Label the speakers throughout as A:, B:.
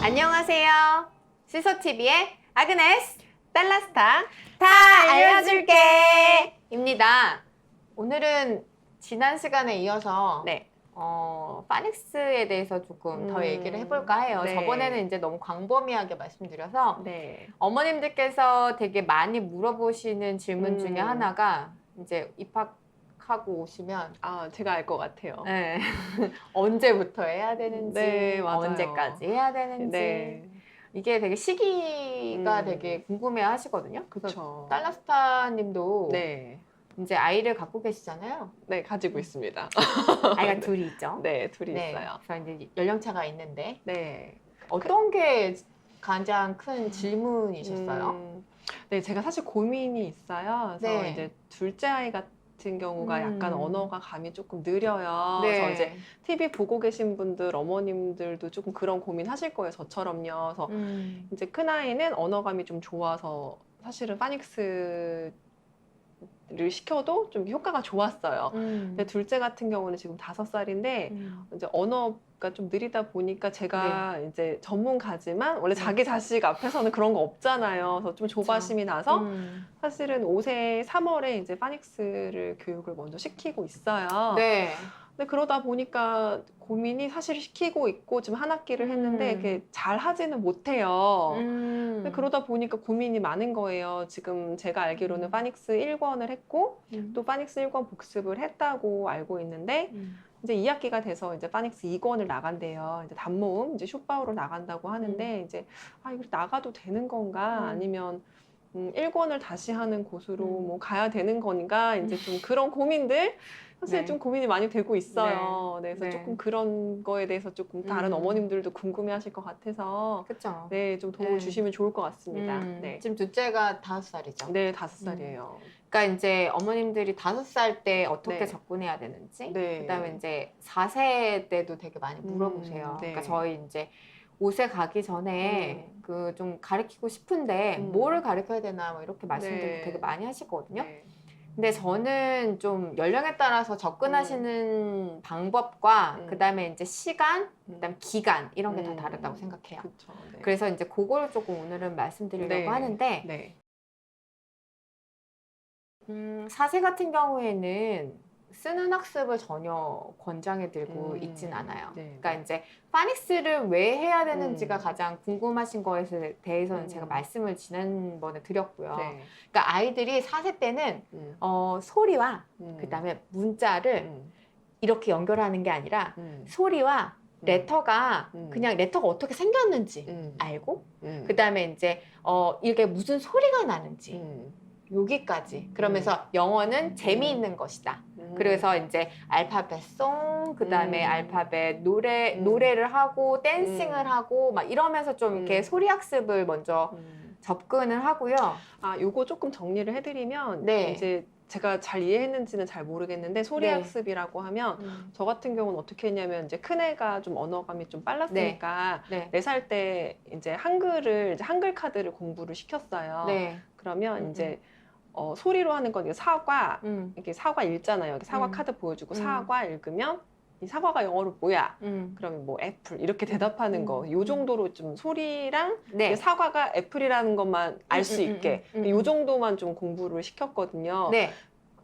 A: 안녕하세요. 시소TV의 아그네스
B: 달라스타
A: 다 알려줄게 입니다. 오늘은 지난 시간에 이어서
B: 네.
A: 파닉스에 대해서 조금 더 얘기를 해볼까 해요.
B: 네.
A: 저번에는 이제 너무 광범위하게 말씀드려서
B: 네.
A: 어머님들께서 되게 많이 물어보시는 질문 중에 하나가 이제 입학하고 오시면
B: 제가 알 것 같아요.
A: 네. 언제부터 해야 되는지,
B: 네, 맞아요.
A: 언제까지 해야 되는지
B: 네.
A: 이게 되게 시기가
B: 음.
A: 되게 궁금해 하시거든요. 그래서
B: 그렇죠.
A: 달라스타님도
B: 네.
A: 이제 아이를 갖고 계시잖아요.
B: 네, 가지고 있습니다.
A: 아이가 둘이 있죠.
B: 네, 둘이
A: 네.
B: 있어요.
A: 그래서 이제 연령차가 있는데
B: 네.
A: 어떤 게 가장 큰 질문이셨어요?
B: 네, 제가 사실 고민이 있어요. 그래서
A: 네.
B: 이제 둘째 아이 같은 경우가 약간 언어가 감이 조금 느려요.
A: 네.
B: 그래서 이제 TV 보고 계신 분들, 어머님들도 조금 그런 고민 하실 거예요. 저처럼요. 그래서 이제 큰 아이는 언어감이 좀 좋아서 사실은 파닉스를 시켜도 좀 효과가 좋았어요. 근데 둘째 같은 경우는 지금 5살인데 이제 언어가 좀 느리다 보니까 제가 이제 전문가지만 원래 자기 자식 앞에서는 그런 거 없잖아요. 그래서 좀 조바심이 나서 사실은 올해 3월에 이제 파닉스를 교육을 먼저 시키고 있어요.
A: 네.
B: 근데 그러다 보니까 고민이 사실 시키고 있고 지금 한 학기를 했는데 이렇게 잘 하지는 못해요. 근데 그러다 보니까 고민이 많은 거예요. 지금 제가 알기로는 파닉스 1권을 했고 또 파닉스 1권 복습을 했다고 알고 있는데 이제 2학기가 돼서 이제 파닉스 2권을 나간대요. 이제 단모음 이제 숏바우로 나간다고 하는데 이제 이거 나가도 되는 건가 아니면 1권을 다시 하는 곳으로 뭐 가야 되는 건가 이제 좀 그런 고민들 사실 좀 고민이 많이 되고 있어요. 네. 그래서 조금 그런 거에 대해서 조금 다른 어머님들도 궁금해하실 것 같아서
A: 그렇죠.
B: 네, 좀 도움을 주시면 좋을 것 같습니다. 네.
A: 지금 둘째가 5살이죠.
B: 네, 5살이에요.
A: 그러니까 이제 어머님들이 5살 때 어떻게
B: 네.
A: 접근해야 되는지,
B: 네.
A: 그다음에 이제 4세 때도 되게 많이 물어보세요.
B: 네.
A: 그러니까 저희 이제 5세 가기 전에 그 좀 가르치고 싶은데 뭐를 가르쳐야 되나 뭐 이렇게 말씀들도
B: 네.
A: 되게 많이 하시거든요.
B: 네.
A: 근데 저는 좀 연령에 따라서 접근하시는 방법과 그다음에 이제 시간, 그다음에 기간 이런 게 다 다르다고 생각해요.
B: 그쵸, 네.
A: 그래서 이제 그거를 조금 오늘은 말씀드리려고 하는데
B: 네.
A: 4세 같은 경우에는 쓰는 학습을 전혀 권장해 드리고 있진 않아요.
B: 네.
A: 그러니까 이제 파닉스를 왜 해야 되는지가 가장 궁금하신 거에 대해서는 제가 말씀을 지난번에 드렸고요.
B: 네.
A: 그러니까 아이들이 4세 때는 소리와 그다음에 문자를 이렇게 연결하는 게 아니라 소리와 레터가 그냥 레터가 어떻게 생겼는지 알고 그다음에 이제 이게 무슨 소리가 나는지 여기까지. 그러면서 영어는 재미있는 것이다. 그래서 이제 알파벳 송, 그 다음에 알파벳 노래를 하고 댄싱을 하고 막 이러면서 좀 이렇게 소리 학습을 먼저 접근을 하고요.
B: 요거 조금 정리를 해드리면
A: 네.
B: 이제 제가 잘 이해했는지는 잘 모르겠는데 소리
A: 네.
B: 학습이라고 하면 저 같은 경우는 어떻게 했냐면 이제 큰애가 좀 언어감이 좀 빨랐으니까
A: 네.
B: 4살 때 이제 한글 카드를 공부를 시켰어요.
A: 네.
B: 그러면 이제 소리로 하는 건 사과 이렇게 사과 읽잖아요. 이렇게 사과 카드 보여주고 사과 읽으면 이 사과가 영어로 뭐야? 그러면 뭐 애플 이렇게 대답하는 거. 요 정도로 좀 소리랑
A: 네.
B: 사과가 애플이라는 것만 알 수 있게 요 정도만 좀 공부를 시켰거든요.
A: 네.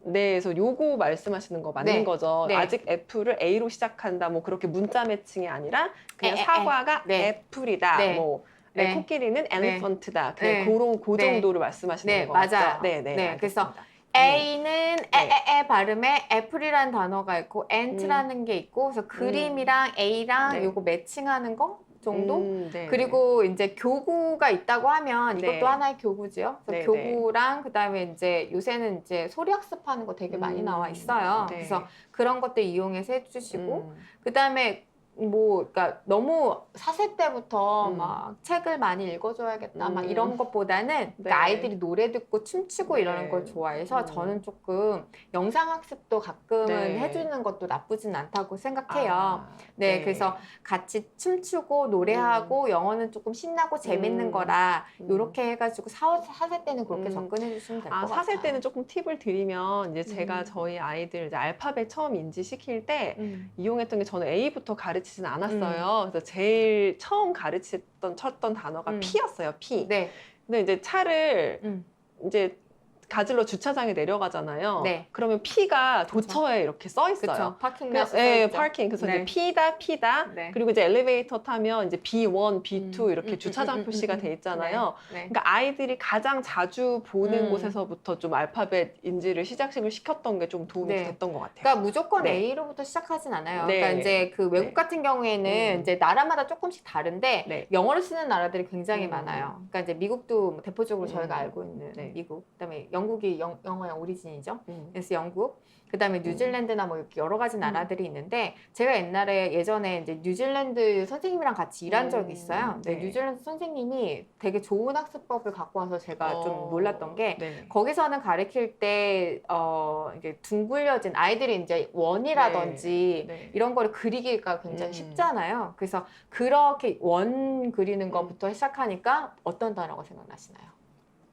B: 네, 그래서 요거 말씀하시는 거 맞는
A: 네.
B: 거죠.
A: 네.
B: 아직 애플을 A로 시작한다. 뭐 그렇게 문자 매칭이 아니라 그냥 사과가
A: 네.
B: 애플이다.
A: 네.
B: 뭐
A: 네.
B: 코끼리는 엘리펀트다. 그냥
A: 네.
B: 그 정도를 말씀하시는
A: 네,
B: 거
A: 맞아요.
B: 같죠? 네,
A: 네, 그래서
B: 알겠습니다.
A: A는 에에에 발음에 애플이라는 단어가 있고 ant라는 게 있고 그래서 그림이랑 A랑 요거 매칭하는 거 정도?
B: 네.
A: 그리고 이제 교구가 있다고 하면
B: 네.
A: 이것도 하나의 교구지요. 그래서
B: 네,
A: 교구랑 그다음에 이제 요새는 이제 소리 학습하는 거 되게 많이 나와 있어요.
B: 네.
A: 그래서 그런 것들 이용해서 해주시고 그다음에 그러니까 너무 4세 때부터 막 책을 많이 읽어줘야겠다, 막 이런 것보다는
B: 네.
A: 그러니까 아이들이 노래 듣고 춤추고
B: 네.
A: 이러는 걸 좋아해서 저는 조금 영상학습도 가끔은
B: 네.
A: 해주는 것도 나쁘진 않다고 생각해요.
B: 아,
A: 네, 그래서 같이 춤추고 노래하고 영어는 조금 신나고 재밌는 거라 이렇게 해가지고 4세 때는 그렇게 접근해 주시면 될 것 같아요.
B: 4세 때는 조금 팁을 드리면 이제 제가 저희 아이들 이제 알파벳 처음 인지시킬 때 이용했던 게 저는 A부터 가르치진 않았어요. 그래서 제일 처음 쳤던 단어가 P였어요. P.
A: 네.
B: 근데 이제 차를 이제 가질러 주차장에 내려가잖아요.
A: 네.
B: 그러면 P가 도처에 이렇게 써 있어요.
A: 그쵸. 파킹렛.
B: 네, 파킹. 그래서
A: 네.
B: 이제 P다.
A: 네.
B: 그리고 이제 엘리베이터 타면 이제 B1, B2 이렇게 주차장 표시가 돼 있잖아요.
A: 네.
B: 그러니까 아이들이 가장 자주 보는 곳에서부터 좀 알파벳 인지를 시작을 시켰던 게 좀 도움이
A: 네.
B: 됐던 것 같아요.
A: 그러니까 무조건
B: 네.
A: A로부터 시작하진 않아요.
B: 네.
A: 그러니까 이제 그 외국
B: 네.
A: 같은 경우에는 이제 나라마다 조금씩 다른데
B: 네.
A: 영어를 쓰는 나라들이 굉장히 많아요. 그러니까 이제 미국도 뭐 대표적으로 저희가 알고 있는
B: 네.
A: 미국, 그다음에 영국이 영어의 오리진이죠. 그래서 영국, 그다음에 뉴질랜드나 뭐 이렇게 여러 가지 나라들이 있는데 제가 예전에 이제 뉴질랜드 선생님이랑 같이 일한 적이 있어요. 근데
B: 네.
A: 뉴질랜드 선생님이 되게 좋은 학습법을 갖고 와서 제가 좀 놀랐던 게
B: 네.
A: 거기서는 가르칠 때 이제 둥글려진 아이들이 이제 원이라든지
B: 네.
A: 이런 거를 그리기가 굉장히 쉽잖아요. 그래서 그렇게 원 그리는 것부터 시작하니까 어떤 단어가 생각나시나요?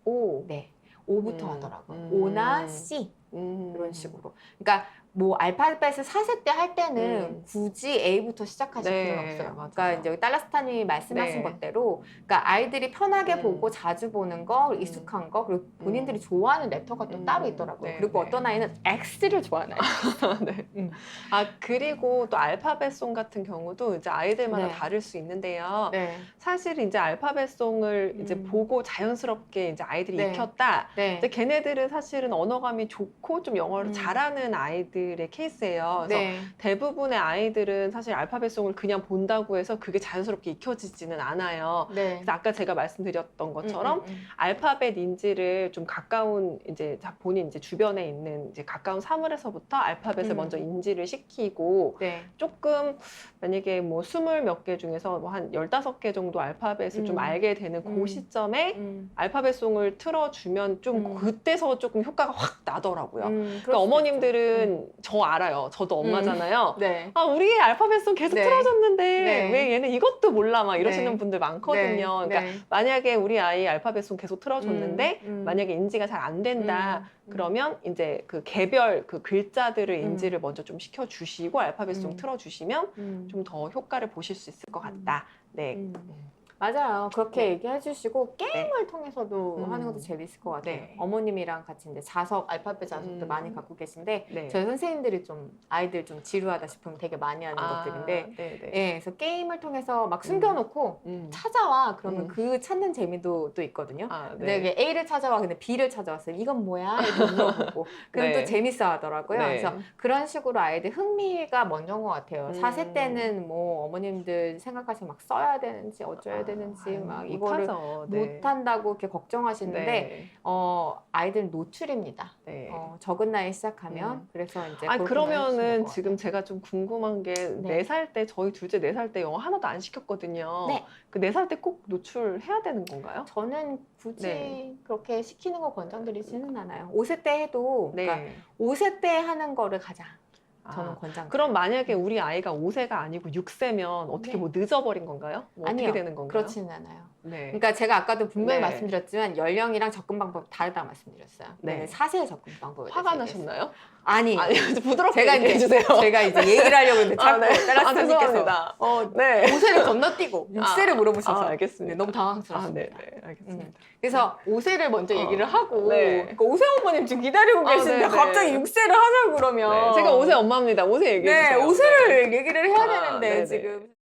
B: 오.
A: 네. O부터 하더라고요. O나 C 이런 식으로. 그러니까 뭐 알파벳을 4세 때 할 때는 굳이 A부터 시작하실
B: 네,
A: 필요는 없어요.
B: 맞아요.
A: 그러니까 이제 달라스타님이 말씀하신
B: 네.
A: 것대로 그러니까 아이들이 편하게 보고 자주 보는 거, 익숙한 거, 그리고 본인들이 좋아하는 레터가 또 따로 있더라고요.
B: 네,
A: 그리고
B: 네.
A: 어떤 아이는 X를 좋아하는 아이.
B: 네. 그리고 또 알파벳송 같은 경우도 이제 아이들마다
A: 네.
B: 다를 수 있는데요.
A: 네.
B: 사실 이제 알파벳송을 이제 보고 자연스럽게 이제 아이들이
A: 네.
B: 익혔다.
A: 네.
B: 이제 걔네들은 사실은 언어감이 좋고 좀 영어를 잘하는 아이들의 케이스예요. 그래서
A: 네.
B: 대부분의 아이들은 사실 알파벳송을 그냥 본다고 해서 그게 자연스럽게 익혀지지는 않아요.
A: 네.
B: 그래서 아까 제가 말씀드렸던 것처럼 알파벳 인지를 좀 가까운 이제 본인 이제 주변에 있는 이제 가까운 사물에서부터 알파벳을 먼저 인지를 시키고
A: 네.
B: 조금 만약에 뭐 20몇 개 중에서 뭐 한 15개 정도 알파벳을 좀 알게 되는 그 시점에 알파벳송을 틀어주면 좀 그때서 조금 효과가 확 나더라고요. 그러니까 어머님들은 저 알아요. 저도 엄마잖아요.
A: 네.
B: 우리 애 알파벳송 계속
A: 네.
B: 틀어줬는데
A: 네.
B: 왜 얘는 이것도 몰라 막 이러시는
A: 네.
B: 분들 많거든요.
A: 네.
B: 그러니까
A: 네.
B: 만약에 우리 아이 알파벳송 계속 틀어줬는데 만약에 인지가 잘 안 된다. 그러면 이제 그 개별 그 글자들을 인지를 먼저 좀 시켜주시고 알파벳송 틀어주시면 좀 더 효과를 보실 수 있을 것 같다. 네.
A: 맞아요. 그렇게
B: 네.
A: 얘기해 주시고 게임을 통해서도 하는 것도 재밌을 것 같아요.
B: 네.
A: 어머님이랑 같이 이제 알파벳 자석도 많이 갖고 계신데
B: 네.
A: 저희 선생님들이 좀 아이들 좀 지루하다 싶으면 되게 많이 하는 것들인데
B: 네.
A: 예, 그래서 게임을 통해서 막 숨겨놓고 찾아와. 그러면 그 찾는 재미도 또 있거든요. 근데 이게 A를 찾아와 근데 B를 찾아왔어요. 이건 뭐야? 이렇게 물어보고 그럼
B: 네.
A: 또 재밌어 하더라고요.
B: 네.
A: 그래서 그런 식으로 아이들 흥미가 먼저인 것 같아요. 4세 때는 뭐 어머님들 생각하시면 막 써야 되는지 어쩌야 되는지 막 이거를 못한다고 이렇게 걱정하시는데
B: 네.
A: 아이들은 노출입니다.
B: 네.
A: 적은 나이에 시작하면 그래서 이제
B: 그러면은 지금 제가 좀 궁금한 게
A: 네.
B: 4살 때 저희 둘째 4살 때 영어 하나도 안 시켰거든요.
A: 네.
B: 그 4살 때 꼭 노출해야 되는 건가요?
A: 저는 굳이
B: 네.
A: 그렇게 시키는 거 권장드리지는 않아요. 5세 때 해도
B: 네.
A: 그러니까 5세 때 하는 거를 가장 저는 권장.
B: 그럼 만약에 우리 아이가 5세가 아니고 6세면 어떻게
A: 네.
B: 뭐 늦어버린 건가요? 뭐
A: 아니요.
B: 어떻게 되는 건가요?
A: 그렇지는 않아요.
B: 네.
A: 그러니까 제가 아까도 분명히
B: 네.
A: 말씀드렸지만 연령이랑 접근 방법이 다르다고 말씀드렸어요.
B: 네.
A: 4세의 접근 방법에
B: 화가
A: 대해서
B: 나셨나요?
A: 아니,
B: 아니, 부드럽게
A: 제가
B: 얘기해
A: 이제
B: 주세요.
A: 제가 이제 얘기를 하려고 했는데 자꾸 딸라스님께서
B: 죄송합니다. 네.
A: 5세를 건너뛰고 6세를 물어보셔서
B: 알겠습니다.
A: 네, 너무 당황스러웠습니다.
B: 네, 알겠습니다.
A: 그래서 5세를 먼저 얘기를 하고
B: 네.
A: 그러니까 5세 어머님 지금 기다리고 계시는데
B: 네, 네.
A: 갑자기 6세를 하자고 그러면
B: 네, 제가 5세 엄마입니다. 5세 얘기해
A: 네,
B: 주세요.
A: 5세를 얘기를 해야 되는데
B: 네네.
A: 지금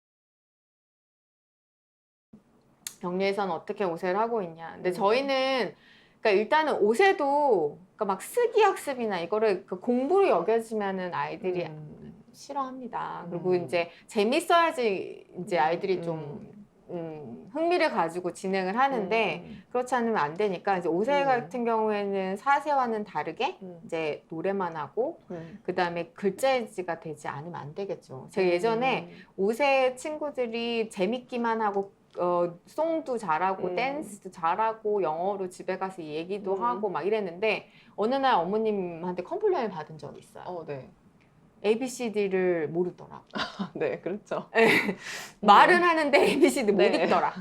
A: 격리에서는 어떻게 5세를 하고 있냐. 근데 저희는 그러니까 일단은 5세도 그러니까 막 쓰기 학습이나 이거를 그 공부로 여겨지면은 아이들이 싫어합니다. 그리고 이제 재밌어야지 이제 아이들이 좀 흥미를 가지고 진행을 하는데 그렇지 않으면 안 되니까 이제 5세 같은 경우에는 4세와는 다르게 이제 노래만 하고 그다음에 글자지가 되지 않으면 안 되겠죠. 제가 예전에 5세 친구들이 재밌기만 하고 송도 잘하고 댄스도 잘하고 영어로 집에 가서 얘기도 하고 막 이랬는데 어느 날 어머님한테 컴플레인을 받은 적이 있어요.
B: 네.
A: ABCD를 모르더라고.
B: 네, 그렇죠.
A: 말은 하는데 ABCD 못
B: 네.
A: 읽더라.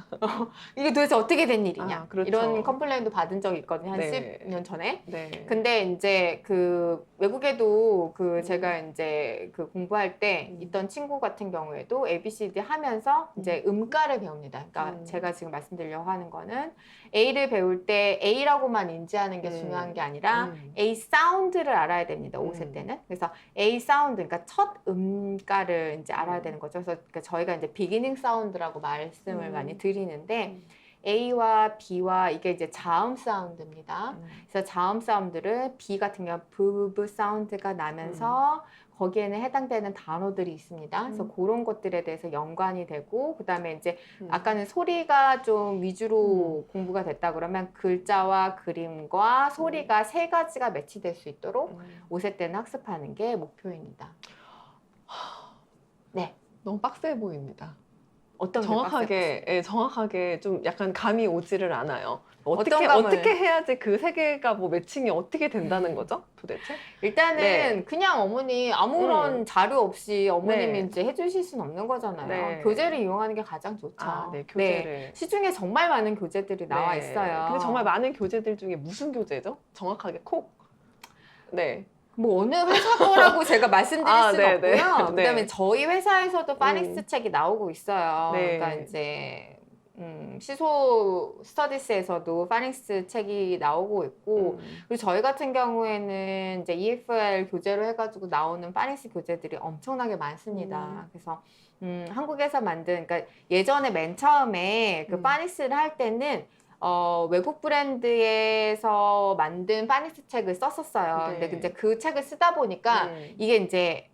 A: 이게 도대체 어떻게 된 일이냐.
B: 그렇죠.
A: 이런 컴플레인도 받은 적이 있거든요. 한
B: 네.
A: 10년 전에.
B: 네.
A: 근데 이제 그 외국에도 제가 이제 그 공부할 때 있던 친구 같은 경우에도 ABCD 하면서 이제 음가를 배웁니다. 그러니까 제가 지금 말씀드리려고 하는 거는 A를 배울 때 A라고만 인지하는 게 중요한 게 아니라 A 사운드를 알아야 됩니다. 5세 때는. 그래서 A 사운드, 그러니까 첫 음가를 이제 알아야 되는 거죠. 그래서 그러니까 저희가 이제 비기닝 사운드라고 말씀을 많이 드리는데 A와 B와 이게 이제 자음 사운드입니다. 그래서 자음 사운드를 B 같은 경우 부부 사운드가 나면서 거기에는 해당되는 단어들이 있습니다. 그래서 그런 것들에 대해서 연관이 되고 그다음에 이제 아까는 소리가 좀 위주로 공부가 됐다 그러면 글자와 그림과 소리가 세 가지가 매치될 수 있도록 5세 때는 학습하는 게 목표입니다. 네.
B: 너무 빡세 보입니다.
A: 어떤 게
B: 정확하게, 예, 정확하게 좀 약간 감이 오지를 않아요.
A: 어떤 감을?
B: 어떻게 해야지 그 세 개가 뭐 매칭이 어떻게 된다는 거죠? 도대체?
A: 일단은
B: 네.
A: 그냥 어머니 아무런 자료 없이 어머님이
B: 네.
A: 이제 해주실 수는 없는 거잖아요.
B: 네.
A: 교재를 이용하는 게 가장 좋죠.
B: 네, 교재를.
A: 네. 시중에 정말 많은 교재들이 나와 있어요.
B: 근데 정말 많은 교재들 중에 무슨 교재죠? 정확하게 콕. 네.
A: 뭐 어느 회사 거라고 제가 말씀드릴 수는
B: 네네.
A: 없고요.
B: 네.
A: 그다음에 저희 회사에서도 파닉스 책이 나오고 있어요.
B: 네.
A: 그러니까 이제 시소 스터디스에서도 파닉스 책이 나오고 있고 그리고 저희 같은 경우에는 이제 EFL 교재로 해가지고 나오는 파닉스 교재들이 엄청나게 많습니다. 그래서 한국에서 만든, 그러니까 예전에 맨 처음에 그 파닉스를 할 때는 외국 브랜드에서 만든 파닉스 책을 썼었어요.
B: 네.
A: 근데 이제 그 책을 쓰다 보니까 이게 이제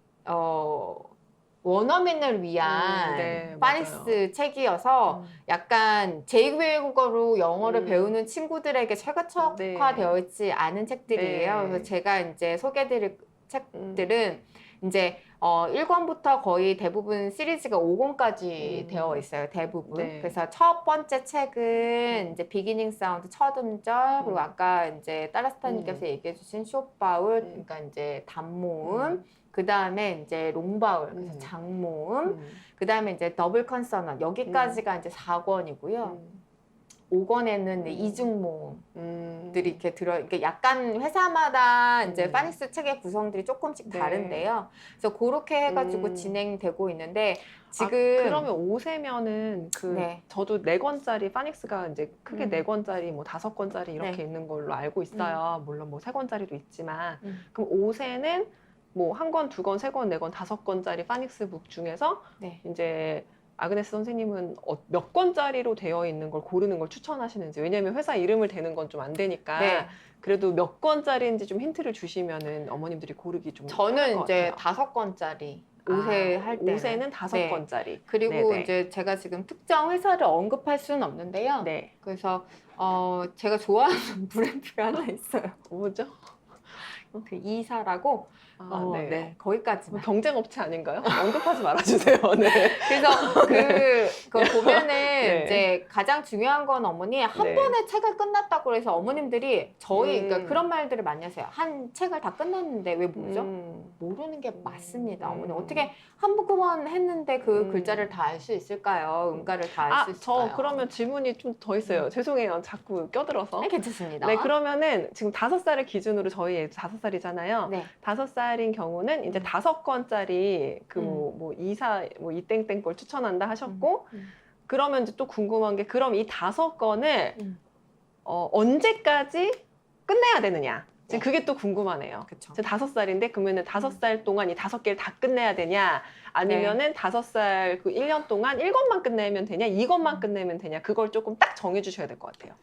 A: 원어민을 위한
B: 네,
A: 파닉스
B: 맞아요.
A: 책이어서 약간 제2외국어로 영어를 배우는 친구들에게 최고척화되어 있지 않은 책들이에요.
B: 네.
A: 그래서 제가 이제 소개드릴 책들은 이제 1권부터 거의 대부분 시리즈가 5권까지 되어 있어요. 대부분.
B: 네.
A: 그래서 첫 번째 책은 이제 비기닝 사운드 첫 음절 그리고 아까 이제 따라스타님께서 얘기해 주신 숏바울 그러니까 이제 단모음 그 다음에 이제 롱바울 그래서 장모음 그 다음에 이제 더블 컨서넌 여기까지가 이제 4권이고요. 5권에는 이중모음들이 이렇게 이렇게 약간 회사마다 이제 파닉스 책의 구성들이 조금씩 다른데요. 그래서 그렇게 해가지고 진행되고 있는데 지금
B: 그러면 5세면은 저도 4권짜리 파닉스가 이제 크게 4권짜리 뭐 5권짜리 이렇게 있는 걸로 알고 있어요. 물론 뭐 3권짜리도 있지만 그럼 5세는 뭐 1권, 2권, 3권, 4권, 5권짜리 파닉스 북 중에서 이제 아그네스 선생님은 몇 권짜리로 되어 있는 걸 고르는 걸 추천하시는지. 왜냐하면 회사 이름을 대는 건 좀 안 되니까 그래도 몇 권짜리인지 좀 힌트를 주시면은 어머님들이 고르기 좀
A: 저는 이제 5권짜리 5세 할 때
B: 5세는 5권짜리.
A: 그리고
B: 네네.
A: 이제 제가 지금 특정 회사를 언급할 수는 없는데요. 그래서 제가 좋아하는 브랜드가 하나 있어요.
B: 뭐죠?
A: 그 이사라고 거기까지만.
B: 경쟁 업체 아닌가요? 언급하지 말아주세요. 네.
A: 그래서 그거 보면은 이제 가장 중요한 건 어머니 한 번에 책을 끝났다고 해서 어머님들이 그러니까 그런 말들을 많이 하세요. 한 책을 다 끝났는데 왜 모르죠? 모르는 게 맞습니다. 어머니 어떻게 한 번 했는데 그 글자를 다 알 수 있을까요? 음가를 다 알 수 있을까요?
B: 저 그러면 질문이 좀 더 있어요. 죄송해요. 자꾸 껴들어서.
A: 괜찮습니다.
B: 네, 그러면은 지금 5살을 기준으로 저희 애 5살이잖아요. 5살인 경우는 이제 5권짜리 뭐 이사 뭐 이땡땡 걸 추천한다 하셨고 그러면 이제 또 궁금한 게 그럼 이 5권을 언제까지 끝내야 되느냐? 지금 그게 또 궁금하네요.
A: 그쵸.
B: 지금 5살인데 그러면은 5살 동안 이 5개를 다 끝내야 되냐? 아니면은 5살 그 1년 동안 1권만 끝내면 되냐? 2권만 끝내면 되냐? 그걸 조금 딱 정해 주셔야 될 것 같아요.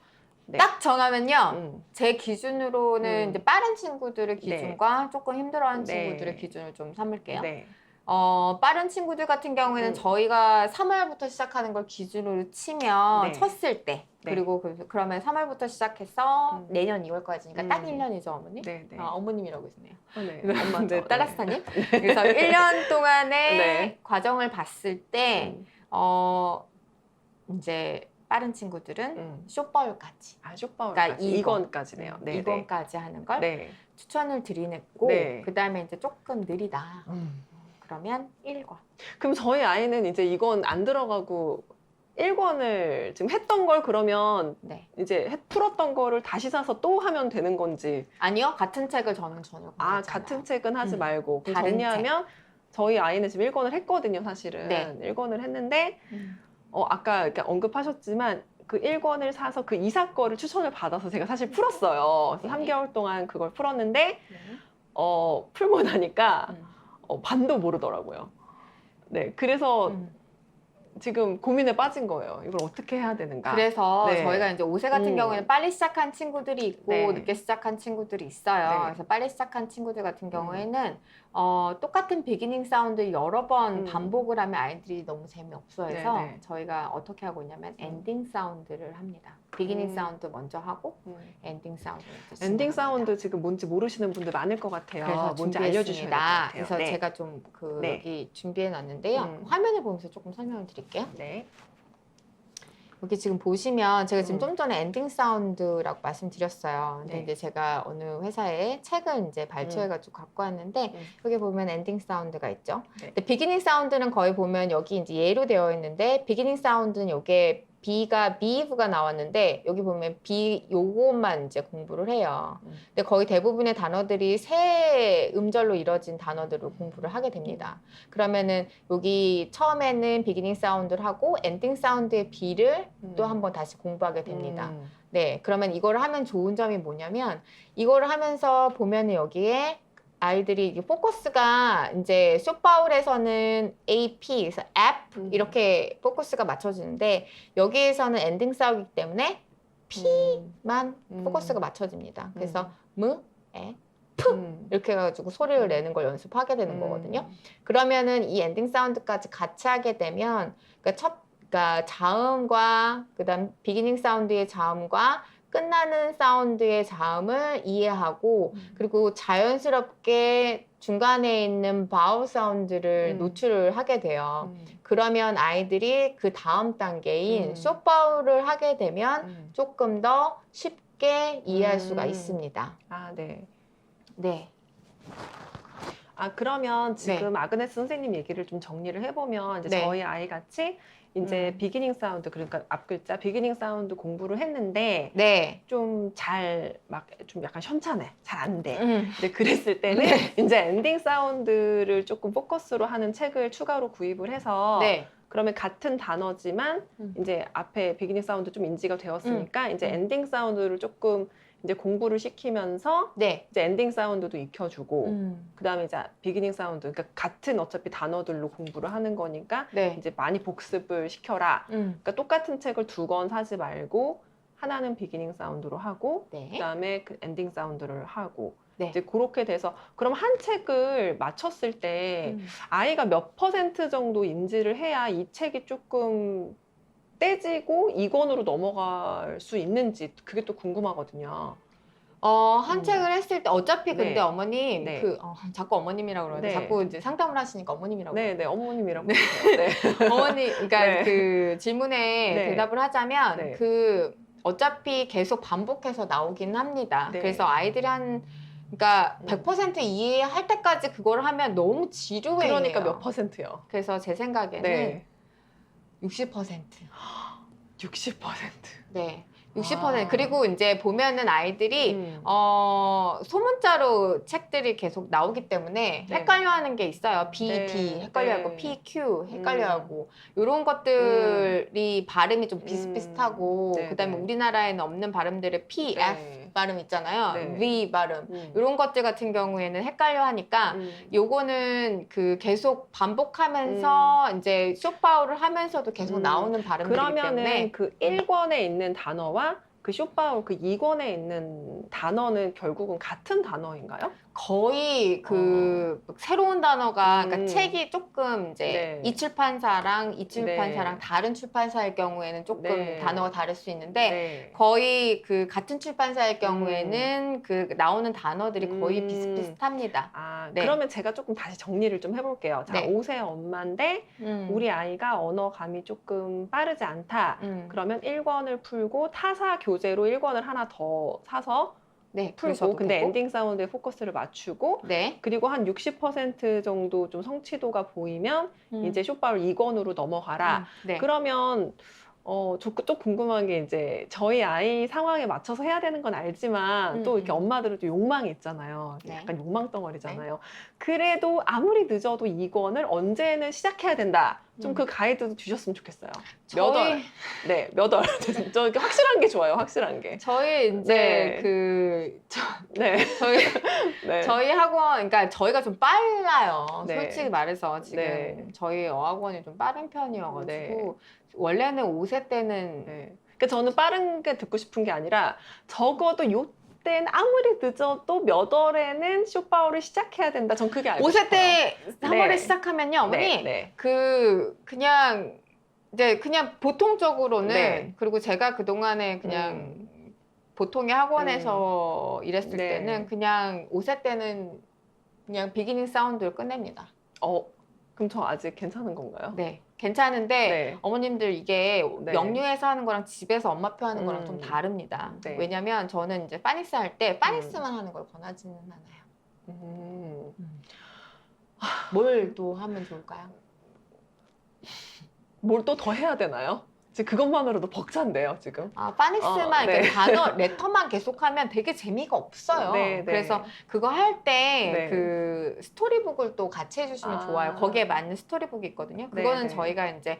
A: 딱 정하면요. 제 기준으로는 이제 빠른 친구들의 기준과 조금 힘들어하는 친구들의 기준을 좀 삼을게요. 빠른 친구들 같은 경우에는 저희가 3월부터 시작하는 걸 기준으로 치면
B: 네.
A: 쳤을 때
B: 네.
A: 그리고 그러면 3월부터 시작해서 내년 2월까지니까 딱 1년이죠, 어머니?
B: 네, 네.
A: 어머님이라고 있네요.
B: 네. 엄마죠.
A: 네, 따라스타님. 그래서 1년 동안의
B: 네.
A: 과정을 봤을 때 이제 빠른 친구들은 쇼파울까지.
B: 쇼파울까지.
A: 그러니까
B: 2권까지네요. 네,
A: 2권까지 하는 걸
B: 네.
A: 추천을 드리고
B: 네.
A: 그다음에 이제 조금 느리다. 그러면 1권.
B: 그럼 저희 아이는 이제 이건 안 들어가고 1권을 지금 했던 걸 그러면
A: 네.
B: 이제 풀었던 거를 다시 사서 또 하면 되는 건지.
A: 아니요. 같은 책을 저는 전혀 공부했잖아요.
B: 같은 책은 하지 말고. 그럼
A: 다른
B: 정리하면 저희 아이는 지금 1권을 했거든요, 사실은.
A: 네.
B: 1권을 했는데 아까 이렇게 언급하셨지만 그 1권을 사서 그 이사 거를 추천을 받아서 제가 사실 풀었어요. 그래서 3개월 동안 그걸 풀었는데 풀고 나니까 반도 모르더라고요. 네, 그래서 지금 고민에 빠진 거예요. 이걸 어떻게 해야 되는가.
A: 그래서
B: 네.
A: 저희가 이제 5세 같은 경우에는 빨리 시작한 친구들이 있고
B: 네.
A: 늦게 시작한 친구들이 있어요.
B: 네.
A: 그래서 빨리 시작한 친구들 같은 경우에는 똑같은 비기닝 사운드 여러 번 반복을 하면 아이들이 너무 재미없어 해서
B: 네, 네.
A: 저희가 어떻게 하고 있냐면 엔딩 사운드를 합니다. 비기닝 사운드 먼저 하고 엔딩 사운드
B: 엔딩 사운드 지금 뭔지 모르시는 분들 많을 것 같아요.
A: 그래서
B: 뭔지 알려주셔야 될 것 같아요.
A: 그래서
B: 네.
A: 제가 좀
B: 네.
A: 여기 준비해 놨는데요. 화면을 보면서 조금 설명을 드릴게요.
B: 네.
A: 여기 지금 보시면 제가 지금 좀 전에 엔딩 사운드라고 말씀드렸어요. 근데
B: 네.
A: 이제 제가 어느 회사에 책을 이제 발췌해가지고 갖고 왔는데 여기 보면 엔딩 사운드가 있죠.
B: 네.
A: 근데 비기닝 사운드는 거의 보면 여기 이제 예로 되어 있는데 비기닝 사운드는 요게 B가 B가 나왔는데 여기 보면 B 요것만 이제 공부를 해요. 근데 거의 대부분의 단어들이 세 음절로 이뤄진 단어들을 공부를 하게 됩니다. 그러면은 여기 처음에는 비기닝 사운드를 하고 엔딩 사운드의 B를 또 한번 다시 공부하게 됩니다. 네, 그러면 이거를 하면 좋은 점이 뭐냐면 이거를 하면서 보면은 여기에 아이들이 이게 포커스가 이제 쇼파울에서는 AP, 그래서 app 이렇게 포커스가 맞춰지는데 여기에서는 엔딩 싸우기 때문에 P만 포커스가 맞춰집니다. 그래서 무, 에, 푸 이렇게 해가지고 소리를 내는 걸 연습하게 되는 거거든요. 그러면은 이 엔딩 사운드까지 같이 하게 되면 그러니까 자음과 그다음 비기닝 사운드의 자음과 끝나는 사운드의 자음을 이해하고 그리고 자연스럽게 중간에 있는 바울 사운드를 노출을 하게 돼요. 그러면 아이들이 그 다음 단계인 쇼바울을 하게 되면 조금 더 쉽게 이해할 수가 있습니다.
B: 네.
A: 네.
B: 그러면 지금 아그네스 선생님 얘기를 좀 정리를 해보면 이제 저희 아이 같이 이제 비기닝 사운드 그러니까 앞글자 비기닝 사운드 공부를 했는데 좀 좀 약간 현찮해 잘 안 돼. 근데 그랬을 때는 이제 엔딩 사운드를 조금 포커스로 하는 책을 추가로 구입을 해서 그러면 같은 단어지만 이제 앞에 비기닝 사운드 좀 인지가 되었으니까 이제 엔딩 사운드를 조금 이제 공부를 시키면서 이제 엔딩 사운드도 익혀주고 그다음에 이제 비기닝 사운드 그러니까 같은 어차피 단어들로 공부를 하는 거니까 이제 많이 복습을 시켜라. 그러니까 똑같은 책을 2권 사지 말고 하나는 비기닝 사운드로 하고 그다음에 그 엔딩 사운드를 하고 이제 그렇게 돼서 그럼 한 책을 맞췄을 때 아이가 몇 % 정도 인지를 해야 이 책이 조금 떼지고 2권으로 넘어갈 수 있는지 그게 또 궁금하거든요.
A: 한 책을 했을 때 어차피 근데 어머님 자꾸 어머님이라고 그러는데 자꾸 이제 상담을 하시니까 어머님이라고
B: 네, 어머님이라고 그러세요.
A: 어머니 그러니까 그 질문에 대답을 하자면 그 어차피 계속 반복해서 나오긴 합니다. 그래서 아이들이 그러니까 100% 이해할 때까지 그걸 하면 너무 지루해요.
B: 그러니까 몇 %요?
A: 그래서 제 생각에는 60%.
B: 60%.
A: 네. 60%. 그리고 이제 보면은 아이들이 소문자로 책들이 계속 나오기 때문에 헷갈려하는 게 있어요. B, D 헷갈려하고 P, Q 헷갈려하고 이런 것들이 발음이 좀 비슷비슷하고 그다음에 우리나라에는 없는 발음들의 P, F 발음 있잖아요. V 발음 이런 것들 같은 경우에는 헷갈려하니까 요거는 그 계속 반복하면서 이제 쇼파울을 하면서도 계속 나오는 발음들이기 때문에
B: 그러면은 그 1권에 있는 단어와 그 쇼파울 그 2권에 있는 단어는 결국은 같은 단어인가요?
A: 거의 그 새로운 단어가 그러니까 책이 조금 이제
B: 네.
A: 이 출판사랑 이 출판사랑
B: 네.
A: 다른 출판사일 경우에는 조금
B: 네.
A: 단어가 다를 수 있는데
B: 네.
A: 거의 그 같은 출판사일 경우에는 그 나오는 단어들이 거의 비슷비슷합니다.
B: 아,
A: 네.
B: 그러면 제가 조금 다시 정리를 좀 해볼게요. 자,
A: 네.
B: 5세 엄마인데 우리 아이가 언어감이 조금 빠르지 않다. 그러면 1권을 풀고 타사 교재로 1권을 하나 더 사서
A: 네,
B: 풀고 근데
A: 되고.
B: 엔딩 사운드에 포커스를 맞추고
A: 네.
B: 그리고 한 60% 정도 좀 성취도가 보이면 이제 쇼파울 2권으로 넘어가라.
A: 네.
B: 그러면 또 궁금한 게 이제 저희 아이 상황에 맞춰서 해야 되는 건 알지만 또 이렇게 엄마들은 또 욕망이 있잖아요.
A: 네.
B: 약간 욕망 덩어리잖아요. 그래도 아무리 늦어도 2권을 언제는 시작해야 된다. 좀 그 가이드도 주셨으면 좋겠어요. 몇 월? 네, 몇 월? 저 이렇게 확실한 게 좋아요. 확실한 게.
A: 저희 이제
B: 네. 네.
A: 저희
B: 네.
A: 저희 학원 그러니까 저희가 좀 빨라요.
B: 네.
A: 솔직히 말해서 지금
B: 네.
A: 저희 어학원이 좀 빠른 편이어가지고
B: 네.
A: 원래는 5세 때는
B: 네. 그러니까 저는 빠른 게 듣고 싶은 게 아니라 적어도 요때는 아무리 늦어도 몇 월에는 쇼파울을 시작해야 된다. 전 그게 알고
A: 5세
B: 싶어요.
A: 때 3월에
B: 네.
A: 시작하면요, 어머니
B: 네.
A: 그냥 이제 그냥 보통적으로는
B: 네.
A: 그리고 제가 그 동안에 그냥 보통의 학원에서 일했을
B: 네.
A: 때는 그냥 5세 때는 그냥 비기닝 사운드를 끝냅니다.
B: 그럼 저 아직 괜찮은 건가요?
A: 네, 괜찮은데
B: 네.
A: 어머님들 이게
B: 네.
A: 영유에서 하는 거랑 집에서 엄마표 하는 거랑 좀 다릅니다.
B: 네.
A: 왜냐면 저는 이제 파닉스 할 때 파닉스만 하는 걸 권하지는 않아요. 뭘 또 하면 좋을까요?
B: 뭘 또 더 해야 되나요? 지금 그것만으로도 벅찬데요, 지금.
A: 파닉스만
B: 네.
A: 이렇게 단어, 레터만 계속하면 되게 재미가 없어요.
B: 네, 네.
A: 그래서 그거 할 때
B: 네.
A: 그 스토리북을 또 같이 해주시면 좋아요. 거기에 맞는 스토리북이 있거든요.
B: 네,
A: 그거는
B: 네.
A: 저희가 이제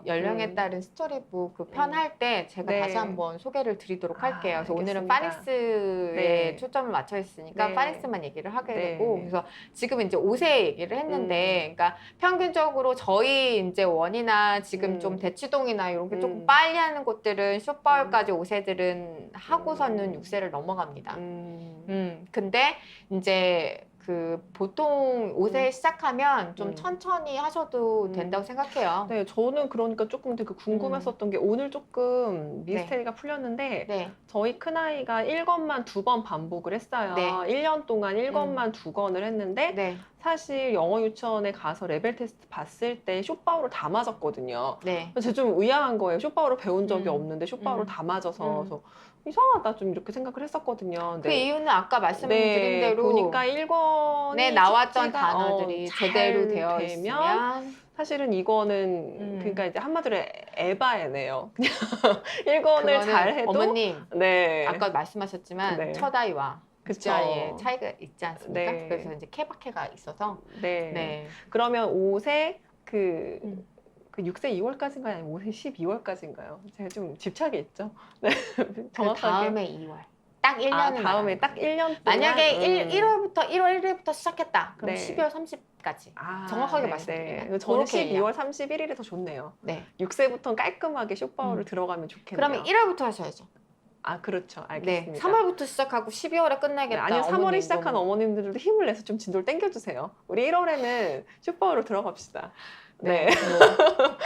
A: 연령에 따른 스토리북 그 편 할 때 제가
B: 네.
A: 다시 한번 소개를 드리도록 할게요. 그래서 오늘은
B: 알겠습니다.
A: 파닉스에
B: 네.
A: 초점을 맞춰 있으니까
B: 네.
A: 파닉스만 얘기를 하게
B: 네.
A: 되고 그래서 지금 이제 5세 얘기를 했는데 그러니까 평균적으로 저희 이제 원이나 지금 좀 대치동이나 이런 게 조금 빨리 하는 곳들은 쇼파울까지 5세들은 하고서는 6세를 넘어갑니다. 근데 이제 그 보통 5세 시작하면 좀 천천히 하셔도 된다고 생각해요.
B: 네, 저는 그러니까 조금 되게 궁금했었던 게 오늘 조금 미스테리가 풀렸는데
A: 네.
B: 저희 큰아이가 1권만 2번 반복을 했어요.
A: 네.
B: 1년 동안 1권만 2권을 했는데
A: 네.
B: 사실 영어 유치원에 가서 레벨 테스트 봤을 때 쇼파울을 다 맞았거든요.
A: 네.
B: 제가 좀 의아한 거예요. 쇼파울을 배운 적이 없는데 쇼파울을 다 맞아서 그래서 이상하다 좀 이렇게 생각을 했었거든요.
A: 그 이유는 아까 말씀드린
B: 네,
A: 대로
B: 보니까 1권에
A: 네, 나왔던 단어들이 제대로 되어
B: 되면
A: 있으면
B: 사실은 이거는 그러니까 이제 한마디로 에바예네요. 그냥 1권을
A: 그거는
B: 잘 해도
A: 어머님
B: 네.
A: 아까 말씀하셨지만
B: 네.
A: 첫 아이와
B: 그쵸.
A: 둘째 아이의 차이가 있지 않습니까?
B: 네.
A: 그래서 이제 케바케가 있어서
B: 네.
A: 네.
B: 그러면 5세 그 6세 2월까지인가요? 아니면 5세 12월까지인가요? 제가 좀 집착이 있죠. 네.
A: 그 다음에 2월. 딱 1년을
B: 다음에 딱 1년 동안
A: 만약에 1월 1일부터 시작했다. 그럼
B: 네.
A: 12월 30까지. 정확하게 말씀드리면.
B: 네. 저는
A: 그렇게
B: 12월 31일이 더 좋네요.
A: 네.
B: 6세부터는 깔끔하게 쇼파울을 들어가면 좋겠네요.
A: 그러면 1월부터 하셔야죠.
B: 그렇죠.
A: 네.
B: 알겠습니다.
A: 3월부터 시작하고 12월에 끝나겠다.
B: 아니요, 3월에
A: 어머님
B: 시작한
A: 너무.
B: 어머님들도 힘을 내서 좀 진도를 땡겨주세요. 우리 1월에는 쇼파울로 들어갑시다. 네.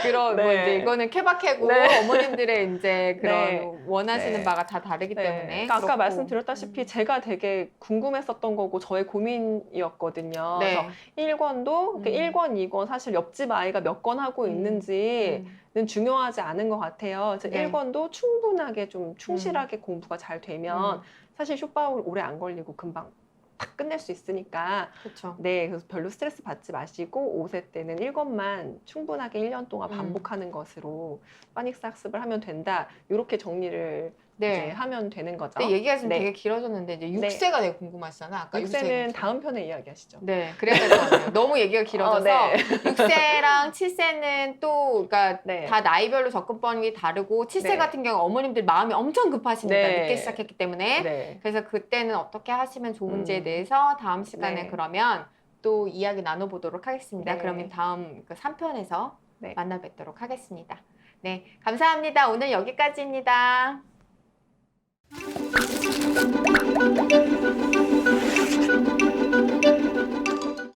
A: 그런 뭐
B: 네.
A: 이제 이거는 케바케고
B: 네.
A: 어머님들의 이제 그런
B: 네.
A: 원하시는
B: 네.
A: 바가 다 다르기 때문에.
B: 그러니까 아까
A: 그렇고.
B: 말씀드렸다시피 제가 되게 궁금했었던 거고 저의 고민이었거든요.
A: 네.
B: 그래서 1권도 1권, 2권 사실 옆집 아이가 몇 권 하고 있는지는 중요하지 않은 것 같아요. 그래서
A: 네.
B: 1권도 충분하게 좀 충실하게 공부가 잘 되면 사실 쇼파울 오래 안 걸리고 금방 탁 끝낼 수 있으니까
A: 그렇죠.
B: 네, 그래서 별로 스트레스 받지 마시고 5세 때는 1권만 충분하게 1년 동안 반복하는 것으로 파닉스 학습을 하면 된다. 이렇게 정리를 이제 하면 되는 거죠.
A: 근데 얘기가 지금
B: 네.
A: 되게 길어졌는데 이제 6세가 되게 궁금하시잖아. 아까
B: 6세는 다음 편에 이야기하시죠.
A: 네, 그래야 될 것 같아요. 너무 얘기가 길어져서
B: 네.
A: 6세랑 7세는 또 그러니까
B: 네.
A: 다 나이별로 접근법이 다르고 7세
B: 네.
A: 같은 경우 어머님들 마음이 엄청 급하십니다.
B: 네.
A: 늦게 시작했기 때문에.
B: 네.
A: 그래서 그때는 어떻게 하시면 좋은지에 대해서 다음 시간에
B: 네.
A: 그러면 또 이야기 나눠보도록 하겠습니다.
B: 네.
A: 그러면 다음 그 3편에서
B: 네.
A: 만나 뵙도록 하겠습니다. 네, 감사합니다. 오늘 여기까지입니다.